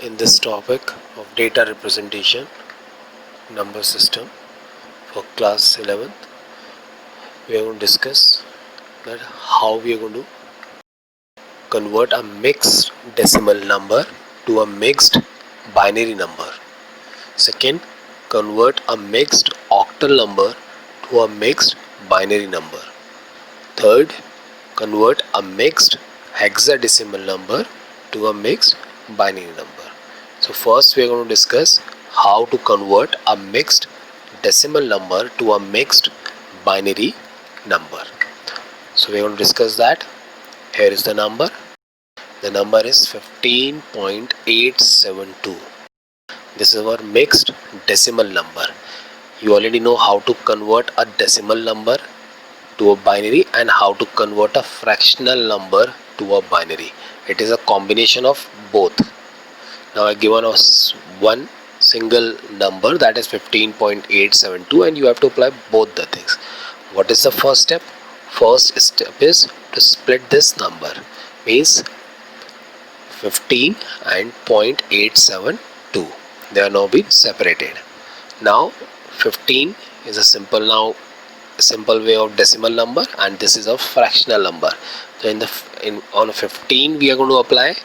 in this topic of data representation number system for class 11th. We are going to discuss that how we are going to convert a mixed decimal number to a mixed binary number. Second, convert a mixed octal number to a mixed binary number. Third, convert a mixed hexadecimal number to a mixed binary number. So first we are going to discuss how to convert a mixed decimal number to a mixed binary number. So we are going to discuss that. Here is the number. The number is 15.872. This is our mixed decimal number. You already know how to convert a decimal number to a binary and how to convert a fractional number to a binary. It is a combination of both. Now I given us one single number, that is 15.872, and you have to apply both the things. What is the first step? First step is to split this number, means 15 and 0.872. They are now been separated. Now 15 is a simple way of decimal number, and this is a fractional number. So on 15 we are going to apply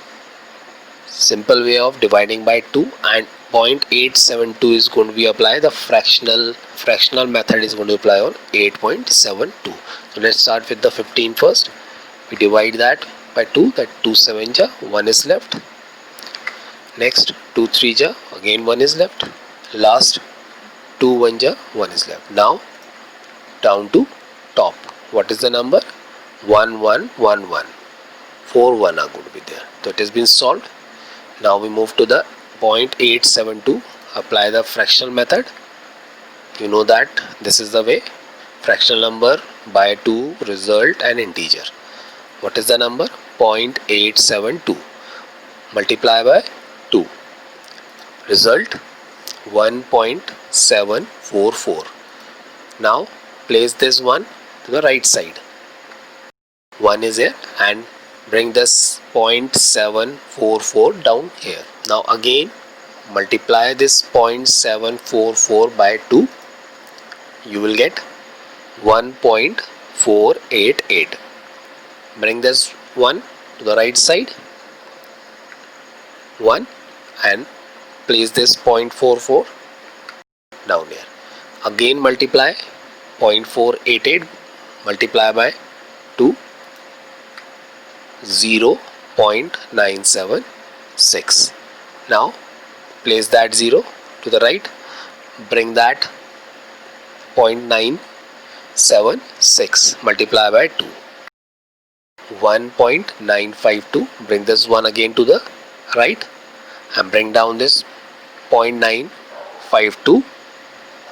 simple way of dividing by 2, and 0.872 is going to be applied. The fractional method is going to apply on 8.72. So let's start with the 15 first. We divide that by 2, that 2 7 ja, 1 is left. Next 2 3 ja, again 1 is left. Last 2 1 ja, 1 is left. Now down to top. What is the number? 1 1 1 1. 4 1 are going to be there. So it has been solved. Now we move to the 0.872. Apply the fractional method. You know that this is the way. Fractional number by 2, result and integer. What is the number? 0.872. Multiply by 2. Result 1.744. Now place this one to the right side. 1 is here, and bring this 0.744 down here. Now again multiply this 0.744 by 2. You will get 1.488. Bring this 1 to the right side, 1, and place this 0.44 down here. Again multiply 0.488, multiply by 2, 0.976. Now place that 0 to the right, bring that 0.976, multiply by 2, 1.952. Bring this one again to the right and bring down this 0.952,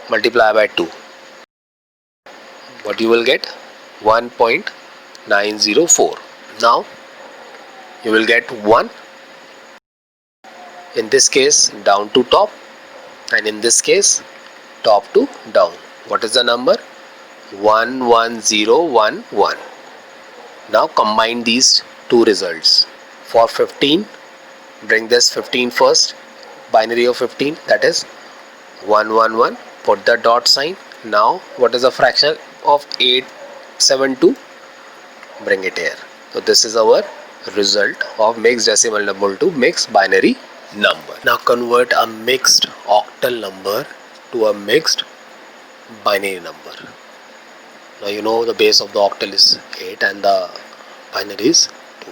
multiply by 2. What you will get? 1.904. Now you will get 1, in this case down to top, and in this case top to down. What is the number? 11011. Now combine these two results. For 15, bring this 15 first, binary of 15, that is 111. Put the dot sign. Now what is the fraction of 872? Bring it here. So this is our result of mixed decimal number to mixed binary number. Now convert a mixed octal number to a mixed binary number. Now you know the base of the octal is 8 and the binary is 2.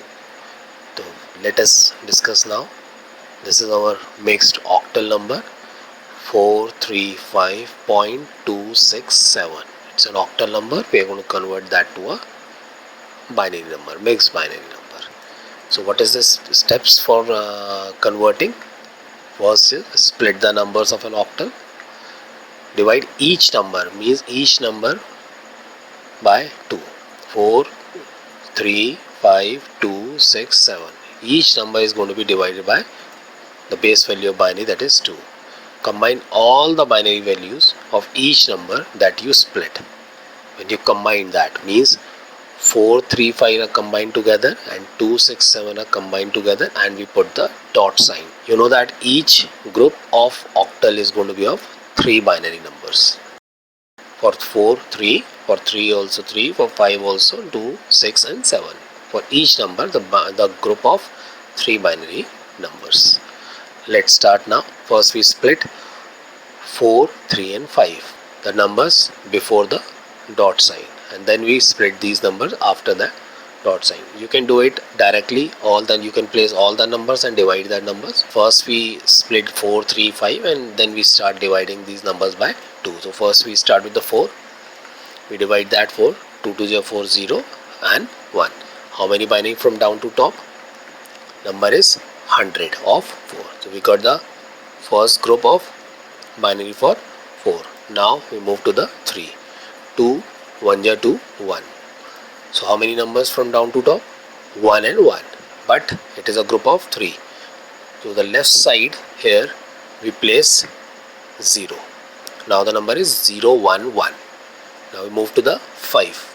So let us discuss now. This is our mixed octal number 435.267. It's an octal number. We are going to convert that to a binary number, mixed binary number. So what is the steps for converting? First is split the numbers of an octal. Divide each number, means each number, by 2. 4 3 5 2 6 7. Each number is going to be divided by the base value of binary, that is 2. Combine all the binary values of each number that you split. When you combine that, means 4 3 5 are combined together and 2 6 7 are combined together, and we put the dot sign. You know that each group of octal is going to be of 3 binary numbers. For 4, 3, for 3 also 3, for 5 also 2, 6 and 7. For each number the group of 3 binary numbers. Let's start now. First we split 4, 3 and 5, the numbers before the dot sign, and then we split these numbers after the dot sign. You can do it directly, you can place all the numbers and divide the numbers. First we split 4, 3, 5 and then we start dividing these numbers by 2. So first we start with the 4, we divide that 4, 2 to the 4, 0 and 1. How many binary from down to top? Number is 100 of 4. So we got the first group of binary for 4. Now we move to the 3. 2, 1 ja 2, 1. So how many numbers from down to top? 1 and 1. But it is a group of 3. So the left side here we place 0. Now the number is 0, 1, 1. Now we move to the 5.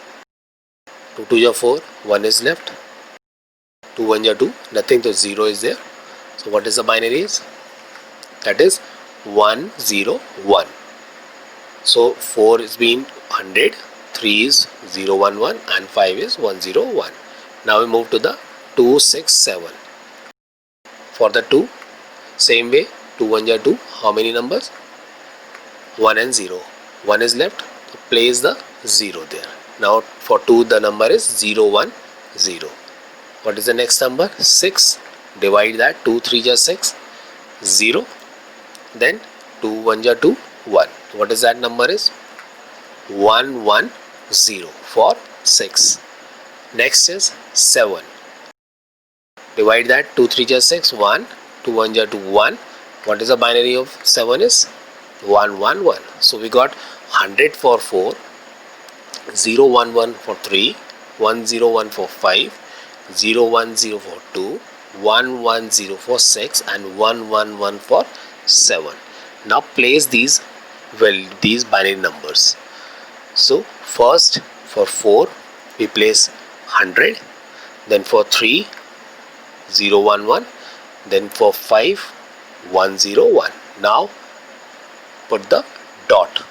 2 to ja 4, 1 is left. 2 1 ja 2, nothing, so 0 is there. So what is the binary is? That is 1 0 1. So 4 is being 100, 3 is 0 1 1 and 5 is 1 0 1. Now we move to the 2 6 7. For the 2, same way, 2 1 ja 2. How many numbers? 1 and 0. 1 is left, so place the 0 there. Now for 2 the number is 0 1 0. What is the next number? 6. Divide that. 2 3 ja 6, 0. Then 2 1 ja 2, 1. What is that number is? 1 1 0 for 6. Next is 7. Divide that. 2 3 ja 6, 1. 2 1 ja 2, 1. What is the binary of 7 is? 1 1 1. So we got 100 for 4, 0 1 1 for 3, 1 0 1 for 5, 0 1 0 for 2, 1 1 0 for 6 and 1 1 1 for 7. Now place these binary numbers. So first for 4 we place 100, then for 3 0 1 1, then for 5 1 0 1. Now put the dot.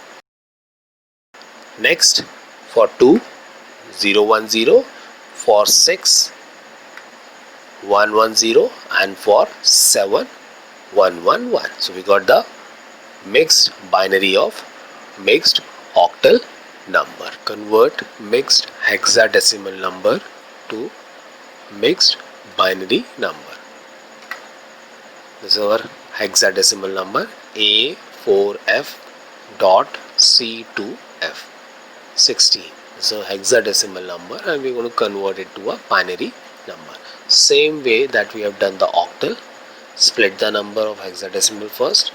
Next for 2 0 1 0, for 6 1 1 0 and for 7 1 1 1. So we got the mixed binary of mixed octal number. Convert mixed hexadecimal number to mixed binary number. This is our hexadecimal number A4F dot C2F 16. So hexadecimal number, and we're going to convert it to a binary number. Same way that we have done the octal. Split the number of hexadecimal first.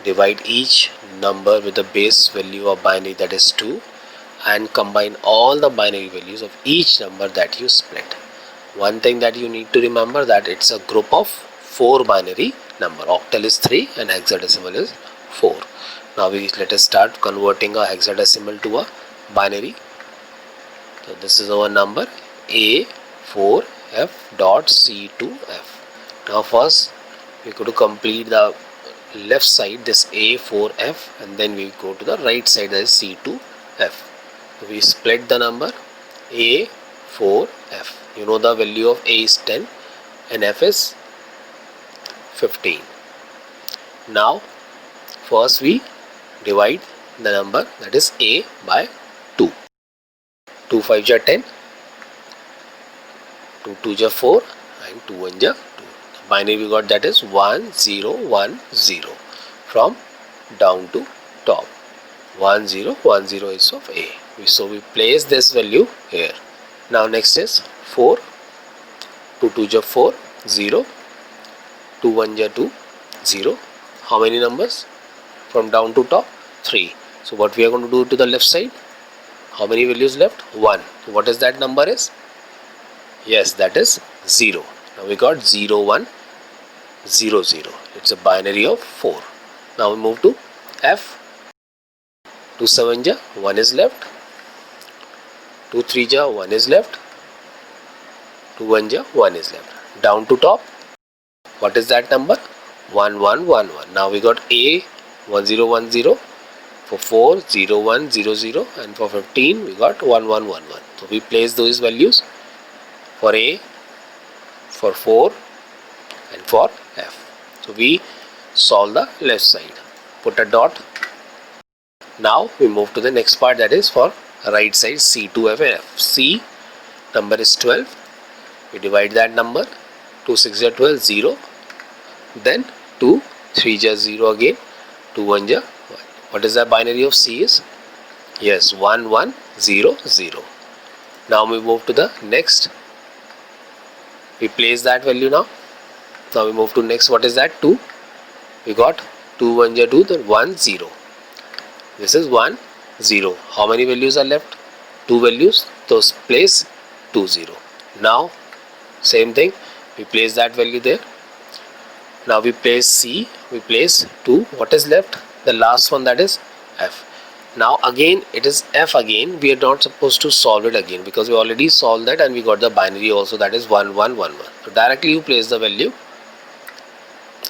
Divide each number with the base value of binary, that is 2, and combine all the binary values of each number that you split. One thing that you need to remember, that it's a group of 4 binary number. Octal is 3 and hexadecimal is 4. Now let us start converting a hexadecimal to a binary. So this is our number A4F dot C2F. Now first we go to complete the left side, this A4F, and then we go to the right side, that is C2F. So we split the number A4F. You know the value of A is 10 and F is 15. Now first we divide the number, that is A, by 2. 2 5 ja 10, 2 2 ja 4 and 2 1 ja 2. The binary we got, that is 1 0 1 0 from down to top. 1 0 1 0 is of A. So we place this value here. Now next is 4. 2 2 ja 4, 0. 2 1 ja 2, 0. How many numbers from down to top? 3. So what we are going to do to the left side? How many values left? 1. So what is that number is? Yes, that is 0. Now we got 0 1 0 0. It's a binary of 4. Now we move to F. 2 7 ja 1 is left. 2 3 ja 1 is left. 2 1 ja 1 is left. Down to top. What is that number? 1111. Now we got A 1010, for 4 0100, and for 15 we got 1111. So we place those values for A, for 4 and for F. So we solve the left side. Put a dot. Now we move to the next part, that is for right side, C to F and F. C number is 12. We divide that number. 2 6 are 12, 0. Then 2 3 are 0 again. 2 1 are 1. What is the binary of C is? Yes, 1 1 0 0. Now we move to the next. We place that value now. Now we move to next. What is that? 2. We got 2 1 are 2, then 1 0. This is 1 0. How many values are left? 2 values. So place 2 0. Now same thing. We place that value there. Now we place C. We place 2. What is left? The last one, that is F. Now again it is F again. We are not supposed to solve it again because we already solved that and we got the binary also, that is 1111. So directly you place the value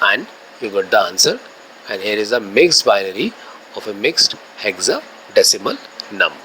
and you got the answer. And here is a mixed binary of a mixed hexadecimal number.